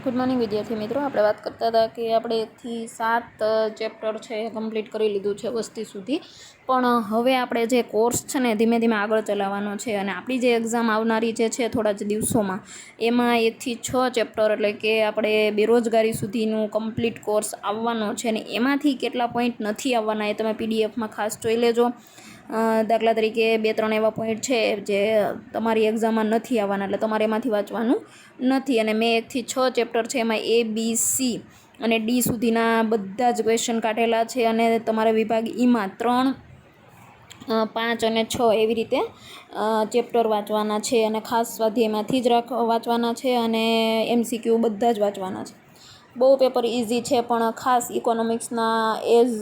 Good morning વિદ્યાર્થી મિત્રો, આપણે વાત કરતા હતા કે આપણે 1 થી 7 ચેપ્ટર છે કમ્પ્લીટ કરી લીધું છે વસ્તી સુધી. પણ હવે આપણે જે કોર્સ છે ને ધીમે ધીમે આગળ ચલાવવાનો છે અને આપણી જે એક્ઝામ આવનારી જે છે થોડા જ દિવસોમાં એમાં 1 થી 6 ચેપ્ટર એટલે કે આપણે બેરોજગારી સુધીનું કમ્પ્લીટ કોર્સ આવવાનો છે ને એમાંથી કેટલા પોઈન્ટ નથી આવવાના એ તમે પીડીએફમાં ખાસ જોઈ લેજો. દાખલા તરીકે 2-3 એવા પોઈન્ટ છે જે તમારી એક્ઝામમાં નથી આવવાના, એટલે તમારે એમાંથી વાંચવાનું નથી. અને મેં 1 થી 6 ચેપ્ટર છે એમાં A, B, C અને D સુધીના બધા જ ક્વેશ્ચન કાઢેલા છે અને તમારે વિભાગ ઈમાં 3, 5 અને 6 એવી રીતે ચેપ્ટર વાંચવાના છે અને ખાસ સ્વાધ્યાયમાંથી જ વાંચવાના છે અને MCQ બધા જ વાંચવાના છે. બહુ પેપર ઇઝી છે, પણ ખાસ ઇકોનોમિક્સના એઝ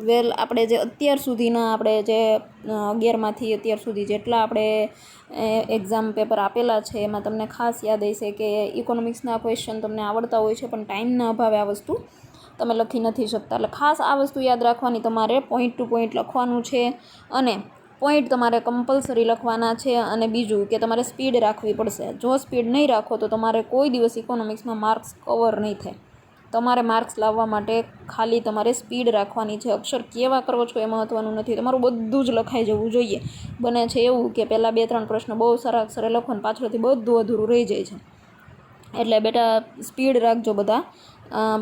વેલ આપણે જે અત્યાર સુધીના આપણે જે 11માંથી અત્યાર સુધી જેટલા આપણે એક્ઝામ પેપર આપેલા છે એમાં તમને ખાસ યાદ હશે કે ઇકોનોમિક્સના ક્વેશ્ચન તમને આવડતા હોય છે, પણ ટાઈમના અભાવે આ વસ્તુ તમે લખી નથી શકતા. એટલે ખાસ આ વસ્તુ યાદ રાખવાની, તમારે પોઈન્ટ ટુ પોઈન્ટ લખવાનું છે અને પોઈન્ટ તમારે કમ્પલસરી લખવાના છે. અને બીજું કે તમારે સ્પીડ રાખવી પડશે. જો સ્પીડ નહીં રાખો તો તમારે કોઈ દિવસ ઇકોનોમિક્સમાં માર્ક્સ કવર નહીં થાય. તમારે માર્ક્સ લાવવા માટે ખાલી તમારે સ્પીડ રાખવાની છે. અક્ષર કેવા કરો છો એ મહત્ત્વનું નથી, તમારું બધું જ લખાઈ જવું જોઈએ. બને છે એવું કે પહેલાં 2-3 પ્રશ્ન બહુ સારા અક્ષરે લખો ને પાછળથી બધું અધૂરું રહી જાય છે. એટલે બેટા સ્પીડ રાખજો બધા.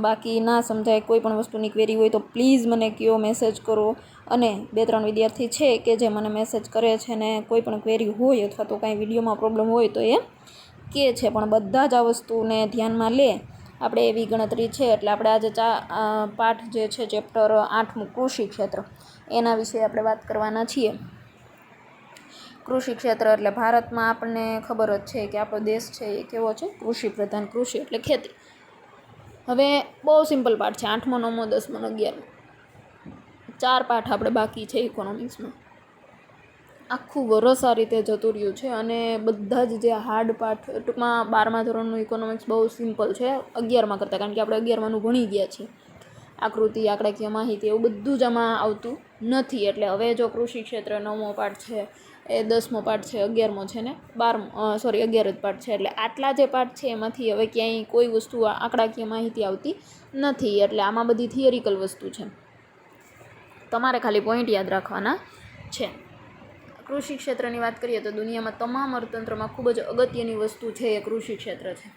બાકી ના સમજાય કોઈ પણ વસ્તુની ક્વેરી હોય તો પ્લીઝ મને કહો, મેસેજ કરો. અને 2-3 વિદ્યાર્થી છે કે જે મને મેસેજ કરે છે ને કોઈ પણ ક્વેરી હોય અથવા તો કાંઈ વિડીયોમાં પ્રોબ્લેમ હોય તો એ કહે છે, પણ બધા જ આ વસ્તુને ધ્યાનમાં લે આપણે એવી ગણતરી છે. એટલે આપણે આજે પાઠ જે છે ચેપ્ટર 8મું કૃષિ ક્ષેત્ર એના વિશે આપણે વાત કરવાના છીએ. કૃષિ ક્ષેત્ર એટલે ભારતમાં આપણને ખબર જ છે કે આપણો દેશ છે એ કેવો છે, કૃષિ પ્રધાન. કૃષિ એટલે ખેતી. હવે બહુ સિમ્પલ પાઠ છે, 8મો, 9મો, 10મો, 11મો 4 પાઠ આપણે બાકી છે ઇકોનોમિક્સમાં. આખું વરસ આ રીતે જતું રહ્યું છે અને બધા જ જે હાર્ડ પાઠ, ટૂંકમાં 12મા ધોરણનું ઇકોનોમિક્સ બહુ સિમ્પલ છે 11મા કરતાં, કારણ કે આપણે 11માનું ભણી ગયા છીએ. આકૃતિ, આંકડાકીય માહિતી એવું બધું જ આમાં આવતું નથી. એટલે હવે જો કૃષિ ક્ષેત્ર 9મો પાઠ છે, એ 10મો પાઠ છે, 11મો છે ને 11 જ પાઠ છે. એટલે આટલા જે પાઠ છે એમાંથી હવે ક્યાંય કોઈ વસ્તુ આંકડાકીય માહિતી આવતી નથી. એટલે આમાં બધી થિયરિકલ વસ્તુ છે, તમારે ખાલી પોઈન્ટ યાદ રાખવાના છે. કૃષિ ક્ષેત્રની વાત કરીએ તો દુનિયામાં તમામ અર્થતંત્રમાં ખૂબ જ અગત્યની વસ્તુ છે એ કૃષિ ક્ષેત્ર છે.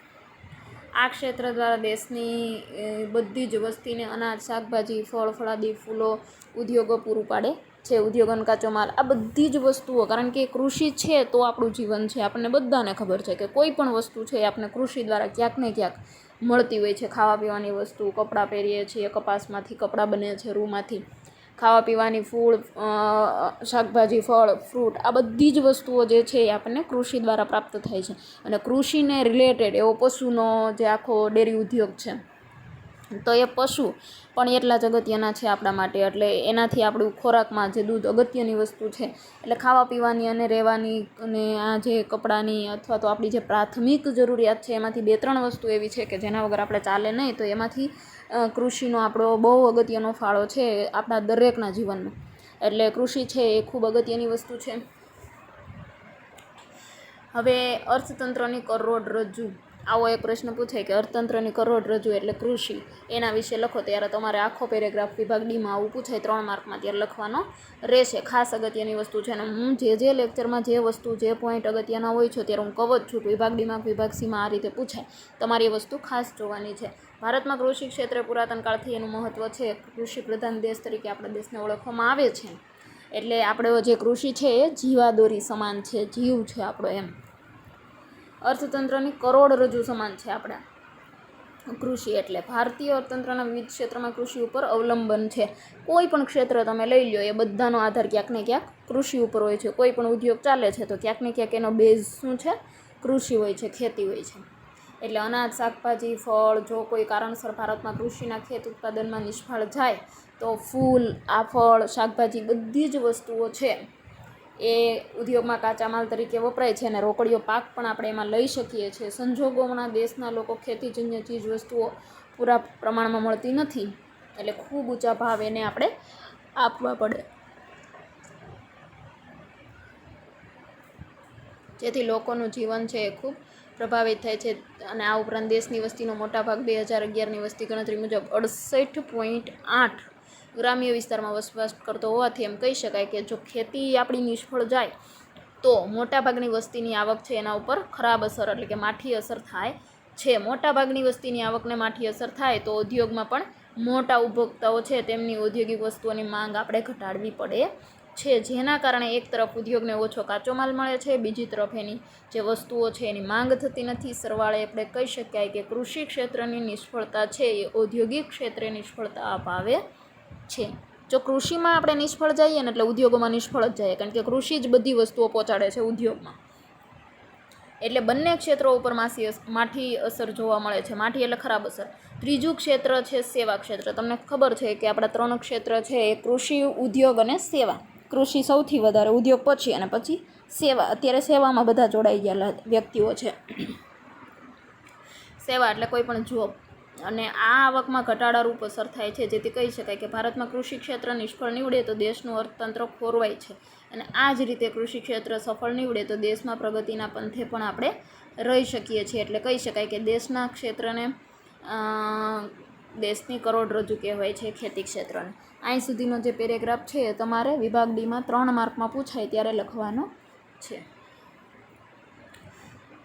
આ ક્ષેત્ર દ્વારા દેશની બધી જ વસ્તીને અનાજ, શાકભાજી, ફળ, ફળાદી, ફૂલો, ઉદ્યોગો પૂરું પાડે છે. ઉદ્યોગોનો કાચો માલ, આ બધી જ વસ્તુઓ, કારણ કે કૃષિ છે તો આપણું જીવન છે. આપણને બધાને ખબર છે કે કોઈ પણ વસ્તુ છે એ આપણે કૃષિ દ્વારા ક્યાંક ને ક્યાંક મળતી હોય છે. ખાવા પીવાની વસ્તુ, કપડાં પહેરીએ છીએ, કપાસમાંથી કપડાં બને છે, રૂમાંથી, ખાવા પીવાની, ફૂલ, શાકભાજી, ફળ, ફ્રૂટ, આ બધી જ વસ્તુઓ જે છે એ આપણને કૃષિ દ્વારા પ્રાપ્ત થાય છે. અને કૃષિને રિલેટેડ એવો પશુનો જે આખો ડેરી ઉદ્યોગ છે, તો એ પશુ પણ એટલા જ અગત્યના છે આપણા માટે. એટલે એનાથી આપણું ખોરાકમાં જે દૂધ અગત્યની વસ્તુ છે. એટલે ખાવા પીવાની અને રહેવાની અને આ જે કપડાની અથવા તો આપણી જે પ્રાથમિક જરૂરિયાત છે એમાંથી 2-3 વસ્તુ એવી છે કે જેના વગર આપણે ચાલે નહીં. તો એમાંથી કૃષિનો આપણો બહુ અગત્યનો ફાળો છે આપણા દરેકના જીવનમાં. એટલે કૃષિ છે એ ખૂબ અગત્યની વસ્તુ છે. હવે અર્થતંત્રની કરોડરજ્જુ, આવો એક પ્રશ્ન પૂછાય કે અર્થતંત્રની કરોડરજ્જુ એટલે કૃષિ, એના વિશે લખો. ત્યારે તમારે આખો પેરેગ્રાફ વિભાગ ડીમાં આવું પૂછાય 3 માર્કમાં, ત્યારે લખવાનો રહેશે. ખાસ અગત્યની વસ્તુ છે. અને હું જે લેક્ચરમાં જે વસ્તુ, જે પોઈન્ટ અગત્યના હોય છે ત્યારે હું કહું જ છું. વિભાગ ડીમાં, વિભાગ સીમાં આ રીતે પૂછાય, તમારી એ વસ્તુ ખાસ જોવાની છે. ભારતમાં કૃષિ ક્ષેત્રે પુરાતન કાળથી એનું મહત્ત્વ છે. કૃષિ પ્રધાન દેશ તરીકે આપણા દેશને ઓળખવામાં આવે છે. એટલે આપણે જે કૃષિ છે એ જીવાદોરી સમાન છે, જીવ છે આપણો એમ. અર્થતંત્રની કરોડરજ્જુ સમાન છે આપણા કૃષિ. એટલે ભારતીય અર્થતંત્રના વિવિધ ક્ષેત્રમાં કૃષિ ઉપર અવલંબન છે. કોઈ પણ ક્ષેત્ર તમે લઈ લો, એ બધાનો આધાર ક્યાંક ને ક્યાંક કૃષિ ઉપર હોય છે. કોઈ પણ ઉદ્યોગ ચાલે છે તો ક્યાંક ને ક્યાંક એનો બેઝ શું છે, કૃષિ હોય છે, ખેતી હોય છે. એટલે અનાજ, શાકભાજી, ફળ, જો કોઈ કારણસર ભારતમાં કૃષિના ખેત ઉત્પાદનમાં નિષ્ફળ જાય તો ફૂલ, આ ફળ, શાકભાજી બધી જ વસ્તુઓ છે એ ઉદ્યોગમાં કાચા માલ તરીકે વપરાય છે અને રોકડીયો પાક પણ આપણે એમાં લઈ શકીએ છીએ. સંજોગોમાં દેશના લોકો ખેતીજન્ય ચીજ વસ્તુઓ પૂરા પ્રમાણમાં મળતી નથી, એટલે ખૂબ ઊંચા ભાવ એને આપણે આપવા પડે, જેથી લોકોનું જીવન છે એ ખૂબ પ્રભાવિત થાય છે. અને આ ઉપરાંત દેશની વસ્તીનો મોટાભાગ 2011ની વસ્તી ગણતરી મુજબ 68.8 ગ્રામ્ય વિસ્તારમાં વસવાટ કરતો હોવાથી એમ કહી શકાય કે જો ખેતી આપણી નિષ્ફળ જાય તો મોટાભાગની વસ્તીની આવક છે એના ઉપર ખરાબ અસર એટલે કે માઠી અસર થાય છે. મોટાભાગની વસ્તીની આવકને માઠી અસર થાય તો ઉદ્યોગમાં પણ મોટા ઉપભોક્તાઓ છે તેમની ઔદ્યોગિક વસ્તુઓની માંગ આપણે ઘટાડવી પડે છે, જેના કારણે એક તરફ ઉદ્યોગને ઓછો કાચો માલ મળે છે, બીજી તરફ એની જે વસ્તુઓ છે એની માંગ થતી નથી. સરવાળે આપણે કહી શકાય કે કૃષિ ક્ષેત્રની નિષ્ફળતા છે એ ઔદ્યોગિક ક્ષેત્રે નિષ્ફળતા અપાવે છે. જો કૃષિમાં આપણે નિષ્ફળ જઈએ ને એટલે ઉદ્યોગોમાં નિષ્ફળ જ જાય, કારણ કે કૃષિ જ બધી વસ્તુઓ પહોંચાડે છે ઉદ્યોગમાં. એટલે બંને ક્ષેત્રો ઉપર માઠી અસર જોવા મળે છે. માઠી એટલે ખરાબ અસર. ત્રીજું ક્ષેત્ર છે સેવા ક્ષેત્ર. તમને ખબર છે કે આપણા 3 ક્ષેત્ર છે એ કૃષિ, ઉદ્યોગ અને સેવા. કૃષિ સૌથી વધારે, ઉદ્યોગ પછી, અને પછી સેવા. અત્યારે સેવામાં બધા જોડાઈ ગયેલા વ્યક્તિઓ છે. સેવા એટલે કોઈ પણ જોબ. અને આ આવકમાં ઘટાડારૂપ અસર થાય છે, જેથી કહી શકાય કે ભારતમાં કૃષિ ક્ષેત્ર નિષ્ફળ નીવડે તો દેશનું અર્થતંત્ર ખોરવાય છે. અને આ જ રીતે કૃષિ ક્ષેત્ર સફળ નીવડે તો દેશમાં પ્રગતિના પંથે પણ આપણે રહી શકીએ છીએ. એટલે કહી શકાય કે દેશના ક્ષેત્રને દેશની કરોડરજ્જુ કહેવાય છે ખેતી ક્ષેત્રને. અહીં સુધીનો જે પેરેગ્રાફ છે એ તમારે વિભાગ ડીમાં 3 માર્કમાં પૂછાય ત્યારે લખવાનો છે.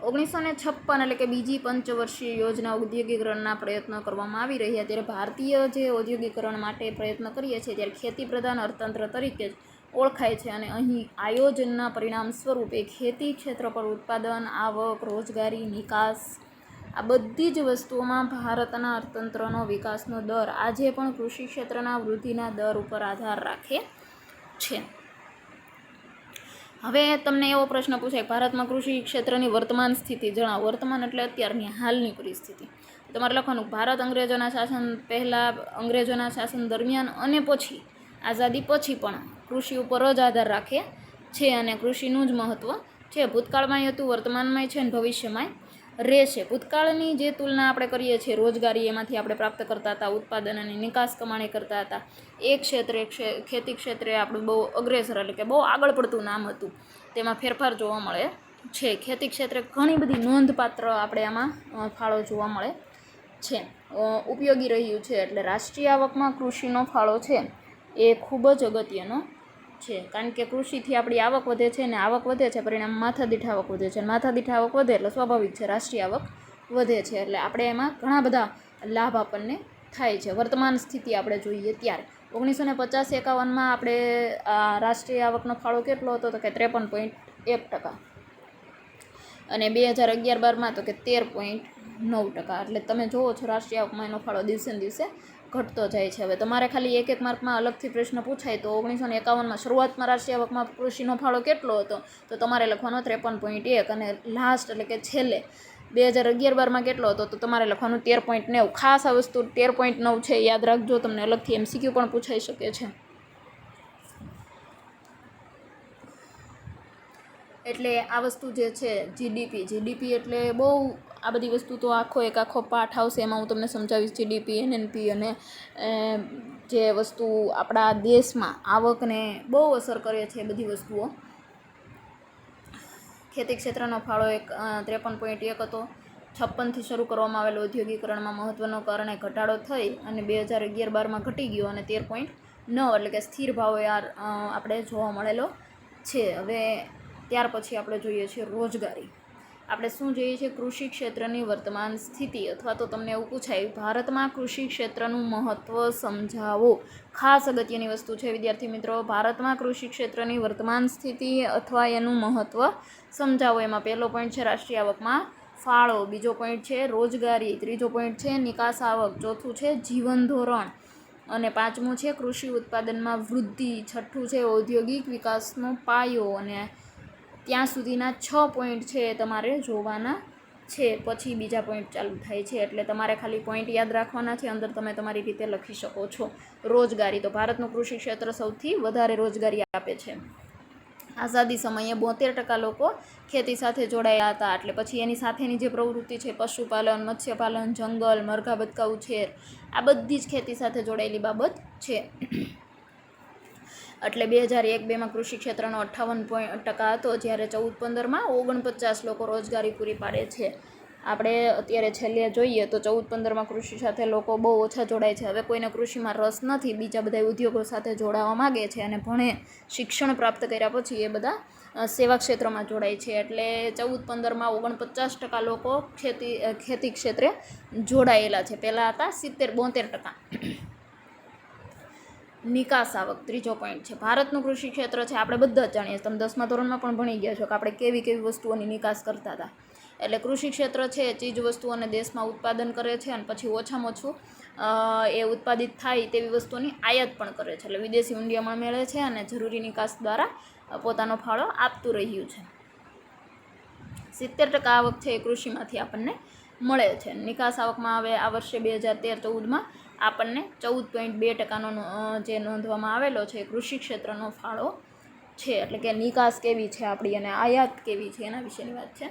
1956 એટલે કે બીજી પંચવર્ષીય યોજના ઔદ્યોગિકરણના પ્રયત્નો કરવામાં આવી રહ્યા. ત્યારે ભારતીય જે ઔદ્યોગિકરણ માટે પ્રયત્ન કરીએ છીએ ત્યારે ખેતી પ્રધાન અર્થતંત્ર તરીકે જ ઓળખાય છે. અને અહીં આયોજનના પરિણામ સ્વરૂપે ખેતી ક્ષેત્ર પર ઉત્પાદન, આવક, રોજગારી, નિકાસ આ બધી જ વસ્તુઓમાં ભારતના અર્થતંત્રનો વિકાસનો દર આજે પણ કૃષિ ક્ષેત્રના વૃદ્ધિના દર ઉપર આધાર રાખે છે. હવે તમને એવો પ્રશ્ન પૂછાય કે ભારતમાં કૃષિ ક્ષેત્રની વર્તમાન સ્થિતિ જણાવો. વર્તમાન એટલે અત્યારની હાલની પરિસ્થિતિ. તમારે લખવાનું ભારત અંગ્રેજોના શાસન પહેલાં, અંગ્રેજોના શાસન દરમિયાન અને પછી, આઝાદી પછી પણ કૃષિ ઉપર જ આધાર રાખે છે અને કૃષિનું જ મહત્ત્વ છે. ભૂતકાળમાંય હતું, વર્તમાનમાંય છે અને ભવિષ્યમાંય રહેશે. ભૂતકાળની જે તુલના આપણે કરીએ છીએ રોજગારી, એમાંથી આપણે પ્રાપ્ત કરતા હતા, ઉત્પાદન અને નિકાસ કમાણી કરતા હતા. એ ક્ષેત્રે ખેતી ક્ષેત્રે આપણું બહુ અગ્રેસર એટલે કે બહુ આગળ પડતું નામ હતું. તેમાં ફેરફાર જોવા મળે છે. ખેતી ક્ષેત્રે ઘણી બધી નોંધપાત્ર આપણે આમાં ફાળો જોવા મળે છે, ઉપયોગી રહ્યું છે. એટલે રાષ્ટ્રીય આવકમાં કૃષિનો ફાળો છે એ ખૂબ જ અગત્યનો છે, કારણ કે કૃષિથી આપણી આવક વધે છે ને આવક વધે છે પરિણામ માથાદીઠ આવક વધે છે. માથાદીઠ આવક વધે એટલે સ્વાભાવિક છે રાષ્ટ્રીય આવક વધે છે. એટલે આપણે એમાં ઘણા બધા લાભ આપણને થાય છે. વર્તમાન સ્થિતિ આપણે જોઈએ ત્યારે 1950-51માં આપણે રાષ્ટ્રીય આવકનો ફાળો કેટલો હતો તો કે 53.1%, અને 2011-12માં તો કે 13.9%. એટલે તમે જુઓ છો રાષ્ટ્રીય આવકમાં એનો ફાળો દિવસે ને દિવસે ઘટતો જાય છે. હવે તમારે ખાલી એક માર્કમાં અલગથી પ્રશ્ન પૂછાય તો 1951માં શરૂઆતમાં રાષ્ટ્રીય આવકમાં કૃષિનો ફાળો કેટલો હતો તો તમારે લખવાનો 53.1, અને લાસ્ટ એટલે કે છેલ્લે 2011-12માં કેટલો હતો તો તમારે લખવાનું 13.9. ખાસ આ વસ્તુ 13.9 છે યાદ રાખજો, તમને અલગથી MCQ પણ પૂછાઈ શકે છે. એટલે આ વસ્તુ જે છે જીડીપી એટલે બહુ આ બધી વસ્તુ તો આખો પાઠ આવશે, એમાં હું તમને સમજાવીશ જીડીપી, એનએનપી અને જે વસ્તુ આપણા દેશમાં આવકને બહુ અસર કરે છે એ બધી વસ્તુઓ. ખેતી ક્ષેત્રનો ફાળો 53.1 હતો. 56થી શરૂ કરવામાં આવેલો ઔદ્યોગિકરણમાં મહત્ત્વનો કારણે ઘટાડો થઈ અને 2011-12માં ઘટી ગયો અને 13.9 એટલે કે સ્થિર ભાવે આપણે જોવા મળેલો છે. હવે ત્યાર પછી આપણે જોઈએ છીએ રોજગારી. આપણે શું જોઈએ છીએ? કૃષિ ક્ષેત્રની વર્તમાન સ્થિતિ, અથવા તો તમને એવું પૂછાય ભારતમાં કૃષિ ક્ષેત્રનું મહત્ત્વ સમજાવો. ખાસ અગત્યની વસ્તુ છે વિદ્યાર્થી મિત્રો, ભારતમાં કૃષિ ક્ષેત્રની વર્તમાન સ્થિતિ અથવા એનું મહત્ત્વ સમજાવો. એમાં પહેલો પોઈન્ટ છે રાષ્ટ્રીય આવકમાં ફાળો, બીજો પોઈન્ટ છે રોજગારી, ત્રીજો પોઈન્ટ છે નિકાસ આવક, ચોથું છે જીવન ધોરણ, અને પાંચમું છે કૃષિ ઉત્પાદનમાં વૃદ્ધિ, છઠ્ઠું છે ઔદ્યોગિક વિકાસનો પાયો, અને ત્યાં સુધીના 6 પોઈન્ટ છે એ તમારે જોવાના છે. પછી બીજા પોઈન્ટ ચાલુ થાય છે. એટલે તમારે ખાલી પોઈન્ટ યાદ રાખવાના છે, અંદર તમે તમારી રીતે લખી શકો છો. રોજગારી, તો ભારતનું કૃષિ ક્ષેત્ર સૌથી વધારે રોજગારી આપે છે. આઝાદી સમયે 72% લોકો ખેતી સાથે જોડાયા હતા. એટલે પછી એની સાથેની જે પ્રવૃત્તિ છે પશુપાલન, મત્સ્યપાલન, જંગલ, મરઘા બતકા ઉછેર, આ બધી જ ખેતી સાથે જોડાયેલી બાબત છે. એટલે 2001-2માં કૃષિ ક્ષેત્રનો 58% હતો, જ્યારે 14-15માં 49 લોકો રોજગારી પૂરી પાડે છે. આપણે અત્યારે છેલ્લે જોઈએ તો 14-15માં કૃષિ સાથે લોકો બહુ ઓછા જોડાય છે. હવે કોઈને કૃષિમાં રસ નથી, બીજા બધા ઉદ્યોગો સાથે જોડાવા માગે છે અને ભણે, શિક્ષણ પ્રાપ્ત કર્યા પછી એ બધા સેવા ક્ષેત્રમાં જોડાય છે. એટલે 14-15માં 49% લોકો ખેતી ક્ષેત્રે જોડાયેલા છે. પહેલાં હતા 70-72%. નિકાસ આવક ત્રીજો પોઈન્ટ છે. ભારતનું કૃષિ ક્ષેત્ર છે, આપણે બધા જ જાણીએ, તમે 10મા ધોરણમાં પણ ભણી ગયા છો કે આપણે કેવી કેવી વસ્તુઓની નિકાસ કરતા હતા. એટલે કૃષિ ક્ષેત્ર છે ચીજ વસ્તુઓને દેશમાં ઉત્પાદન કરે છે અને પછી ઓછામાં ઓછું એ ઉત્પાદિત થાય તેવી વસ્તુઓની આયાત પણ કરે છે. એટલે વિદેશી ઊંડિયામણ મેળવે છે અને જરૂરી નિકાસ દ્વારા પોતાનો ફાળો આપતું રહ્યું છે. 70% આવક છે એ કૃષિમાંથી આપણને મળે છે. નિકાસ આવકમાં હવે આ વર્ષે 2013-14માં આપણને 14.2%નો જે નોંધવામાં આવેલો છે કૃષિ ક્ષેત્રનો ફાળો છે. એટલે કે નિકાસ કેવી છે આપણી અને આયાત કેવી છે એના વિશેની વાત છે.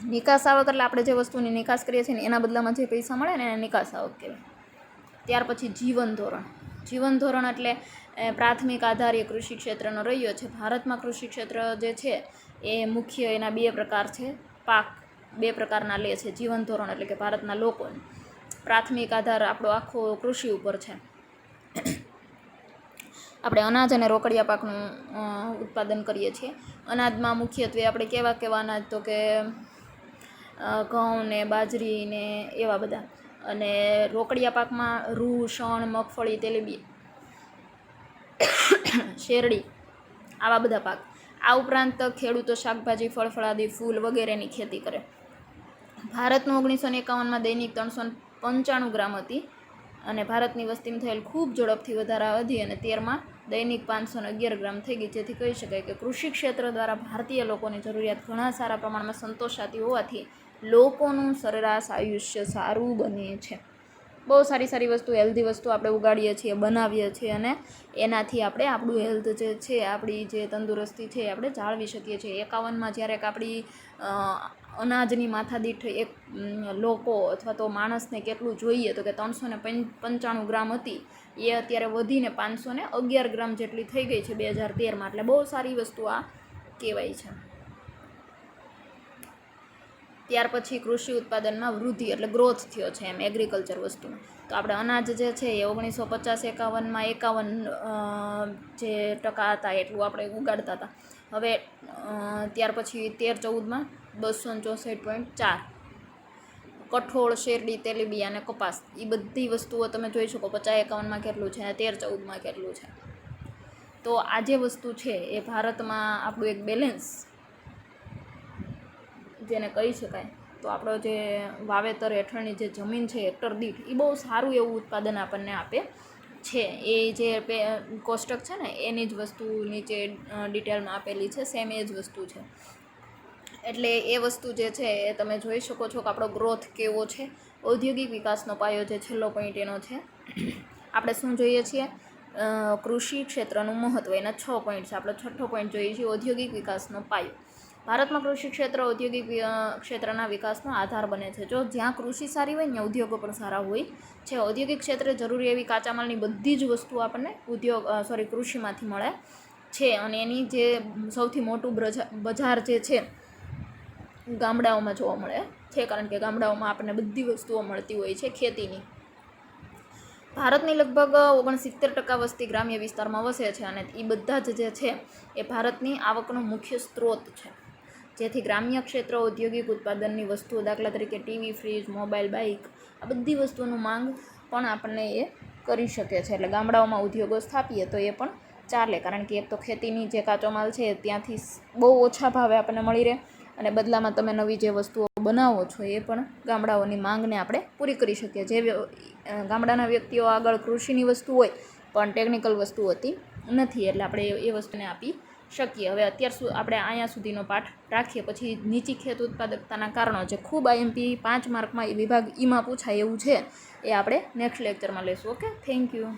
નિકાસ આવક એટલે આપણે જે વસ્તુની નિકાસ કરીએ છીએ ને એના બદલામાં જે પૈસા મળે ને એને નિકાસ આવક કહેવાય. ત્યાર પછી જીવન ધોરણ. જીવન ધોરણ એટલે પ્રાથમિક આધાર એ કૃષિ ક્ષેત્રનો રહ્યો છે. ભારતમાં કૃષિ ક્ષેત્ર જે છે એ મુખ્ય એના 2 પ્રકાર છે. પાક 2 પ્રકારના લે છે. જીવન ધોરણ એટલે કે ભારતના લોકોને. પ્રાથમિક આધાર આપણો આખો કૃષિ ઉપર છે. આપણે અનાજ અને રોકડિયા પાકનું ઉત્પાદન કરીએ છીએ. અનાજમાં મુખ્યત્વે આપણે કેવા અનાજ તો કે ઘઉં ને બાજરી ને એવા બધા, અને રોકડિયા પાકમાં રૂ, શણ, મગફળી, તેલીબિયાં, શેરડી, આવા બધા પાક. આ ઉપરાંત ખેડૂતો શાકભાજી, ફળફળાદી, ફૂલ વગેરેની ખેતી કરે. ભારતનું 1951માં દૈનિક 395 ગ્રામ હતી અને ભારતની વસ્તીમાં થયેલ ખૂબ ઝડપથી વધારા વધી અને 13માં દૈનિક 511 ગ્રામ થઈ ગઈ. જેથી કહી શકાય કે કૃષિ ક્ષેત્ર દ્વારા ભારતીય લોકોની જરૂરિયાત ઘણા સારા પ્રમાણમાં સંતોષાતી હોવાથી લોકોનું સરેરાશ આયુષ્ય સારું બને છે. બહુ સારી વસ્તુ, હેલ્ધી વસ્તુ આપણે ઉગાડીએ છીએ, બનાવીએ છીએ અને એનાથી આપણે આપણું હેલ્થ જે છે, આપણી જે તંદુરસ્તી છે એ આપણે જાળવી શકીએ છીએ. 51માં જ્યારે આપણી અનાજની માથાદીઠ એક લોકો અથવા તો માણસને કેટલું જોઈએ તો કે 395 ગ્રામ હતી, એ અત્યારે વધીને 511 ગ્રામ જેટલી થઈ ગઈ છે 2013માં. એટલે બહુ સારી વસ્તુ આ કહેવાય છે. ત્યાર પછી કૃષિ ઉત્પાદનમાં વૃદ્ધિ એટલે ગ્રોથ થયો છે એમ એગ્રીકલ્ચર વસ્તુમાં. તો આપણે અનાજ જે છે એ 1950-51માં 51 જે ટકા હતા એટલું આપણે ઉગાડતા હતા. હવે ત્યાર પછી 13-14માં 264.4. કઠોળ, શેરડી, તેલીબિયાં અને કપાસ, એ બધી વસ્તુઓ તમે જોઈ શકો 50-51માં કેટલું છે અને 13-14માં કેટલું છે. તો આ જે વસ્તુ છે એ ભારતમાં આપણું એક બેલેન્સ જેને કહી શકાય. તો આપણો જે વાવેતર હેઠળની જે જમીન છે હેક્ટર દીઠ, એ બહુ સારું એવું ઉત્પાદન આપણને આપે છે. એ જે કોષ્ટક છે ને એની જ વસ્તુ નીચે ડિટેલમાં આપેલી છે, સેમ એ જ વસ્તુ છે. એટલે એ વસ્તુ જે છે એ તમે જોઈ શકો છો કે આપણો ગ્રોથ કેવો છે. ઔદ્યોગિક વિકાસનો પાયો જે છેલ્લો પોઈન્ટ એનો છે. આપણે શું જોઈએ છીએ? કૃષિ ક્ષેત્રનું મહત્ત્વ, એના 6 પોઈન્ટ છે. આપણે 6થો પોઈન્ટ જોઈએ છીએ ઔદ્યોગિક વિકાસનો પાયો. ભારતમાં કૃષિ ક્ષેત્ર ઔદ્યોગિક ક્ષેત્રના વિકાસનો આધાર બને છે. જો જ્યાં કૃષિ સારી હોય ત્યાં ઉદ્યોગો પણ સારા હોય છે. ઔદ્યોગિક ક્ષેત્રે જરૂરી એવી કાચા માલની બધી જ વસ્તુઓ આપણને કૃષિમાંથી મળે છે. અને એની જે સૌથી મોટું બજાર જે છે ગામડાઓમાં જોવા મળે છે, કારણ કે ગામડાઓમાં આપણને બધી વસ્તુઓ મળતી હોય છે ખેતીની. ભારતની લગભગ 69% વસ્તી ગ્રામ્ય વિસ્તારમાં વસે છે અને એ બધા જ જે છે એ ભારતની આવકનો મુખ્ય સ્ત્રોત છે. જેથી ગ્રામ્ય ક્ષેત્ર ઔદ્યોગિક ઉત્પાદનની વસ્તુઓ, દાખલા તરીકે ટીવી, ફ્રીજ, મોબાઈલ, બાઇક, આ બધી વસ્તુઓનું માંગ પણ આપણને એ કરી શકે છે. એટલે ગામડાઓમાં ઉદ્યોગો સ્થાપીએ તો એ પણ ચાલે, કારણ કે એક તો ખેતીની જે કાચો માલ છે ત્યાંથી બહુ ઓછા ભાવે આપણને મળી રહે અને બદલામાં તમે નવી જે વસ્તુઓ બનાવો છો એ પણ ગામડાઓની માંગને આપણે પૂરી કરી શકીએ. જે ગામડાના વ્યક્તિઓ આગળ કૃષિની વસ્તુ હોય પણ ટેકનિકલ વસ્તુ હોતી નથી, એટલે આપણે એ વસ્તુને આપી શકીએ. હવે આપણે અહીંયા સુધીનો પાઠ રાખીએ. પછી નીચી ખેત ઉત્પાદકતાના કારણો, જે ખૂબ IMP 5 માર્કમાં વિભાગ ઈમાં પૂછાય એવું છે, એ આપણે નેક્સ્ટ લેક્ચરમાં લઈશું. Okay, thank you.